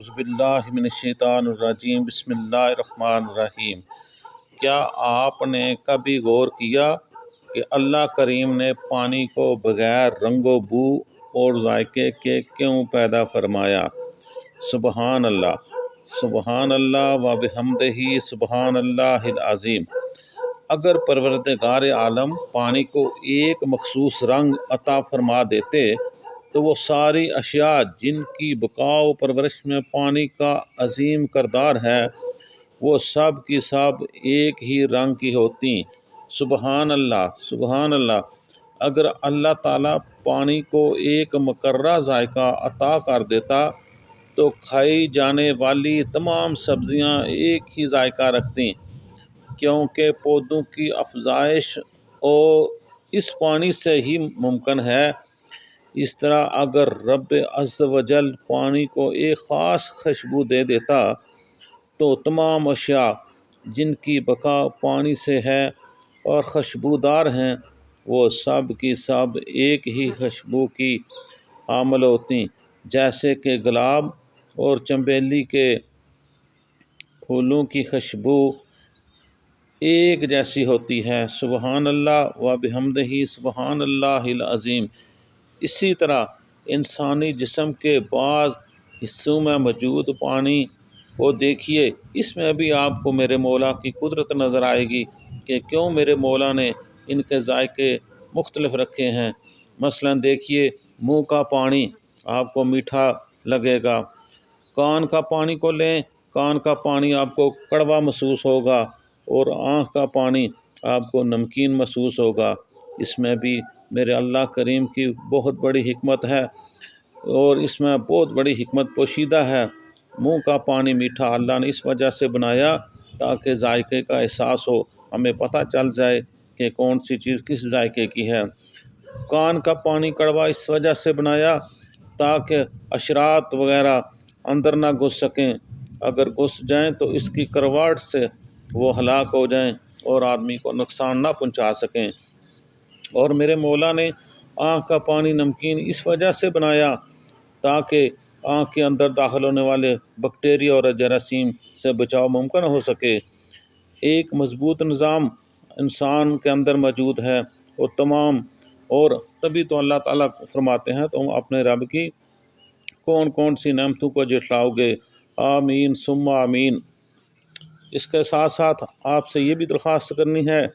اعوذ باللہ من الشیطان الرجیم بسم اللہ الرحمن الرحیم۔ کیا آپ نے کبھی غور کیا کہ اللہ کریم نے پانی کو بغیر رنگ و بو اور ذائقے کے کیوں پیدا فرمایا؟ سبحان اللہ و بحمدہ سبحان اللہ العظیم۔ اگر پروردگار عالم پانی کو ایک مخصوص رنگ عطا فرما دیتے تو وہ ساری اشیاء جن کی بقا و پرورش میں پانی کا عظیم کردار ہے وہ سب کی سب ایک ہی رنگ کی ہوتی۔ سبحان اللہ۔ اگر اللہ تعالیٰ پانی کو ایک مقررہ ذائقہ عطا کر دیتا تو کھائی جانے والی تمام سبزیاں ایک ہی ذائقہ رکھتیں، کیونکہ پودوں کی افزائش اور اس پانی سے ہی ممکن ہے۔ اس طرح اگر رب عز و جل پانی کو ایک خاص خوشبو دے دیتا تو تمام اشیاء جن کی بقا پانی سے ہے اور خوشبودار ہیں وہ سب کی سب ایک ہی خوشبو کی حامل ہوتیں، جیسے کہ گلاب اور چنبیلی کے پھولوں کی خوشبو ایک جیسی ہوتی ہے۔ سبحان اللہ و بحمدہ سبحان اللہ العظیم۔ اسی طرح انسانی جسم کے بعض حصوں میں موجود پانی کو دیکھیے، اس میں بھی آپ کو میرے مولا کی قدرت نظر آئے گی کہ کیوں میرے مولا نے ان کے ذائقے مختلف رکھے ہیں۔ مثلا دیکھیے، منہ کا پانی آپ کو میٹھا لگے گا، کان کا پانی کو لیں، کان کا پانی آپ کو کڑوا محسوس ہوگا، اور آنکھ کا پانی آپ کو نمکین محسوس ہوگا۔ اس میں بھی میرے اللہ کریم کی بہت بڑی حکمت ہے اور اس میں بہت بڑی حکمت پوشیدہ ہے۔ منہ کا پانی میٹھا اللہ نے اس وجہ سے بنایا تاکہ ذائقے کا احساس ہو، ہمیں پتہ چل جائے کہ کون سی چیز کس ذائقے کی ہے۔ کان کا پانی کڑوا اس وجہ سے بنایا تاکہ حشرات وغیرہ اندر نہ گھس سکیں، اگر گھس جائیں تو اس کی کرواہٹ سے وہ ہلاک ہو جائیں اور آدمی کو نقصان نہ پہنچا سکیں۔ اور میرے مولا نے آنکھ کا پانی نمکین اس وجہ سے بنایا تاکہ آنکھ کے اندر داخل ہونے والے بیکٹیریا اور جراثیم سے بچاؤ ممکن ہو سکے۔ ایک مضبوط نظام انسان کے اندر موجود ہے اور تبھی تو اللہ تعالیٰ فرماتے ہیں تم اپنے رب کی کون کون سی نعمتوں کو جھٹلاؤ گے، آمین ثم آمین۔ اس کے ساتھ ساتھ آپ سے یہ بھی درخواست کرنی ہے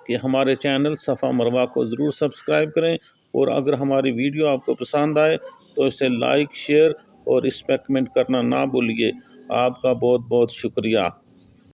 کہ ہمارے چینل صفا مروہ کو ضرور سبسکرائب کریں، اور اگر ہماری ویڈیو آپ کو پسند آئے تو اسے لائک، شیئر اور اس پہ کمنٹ کرنا نہ بھولیے۔ آپ کا بہت بہت شکریہ۔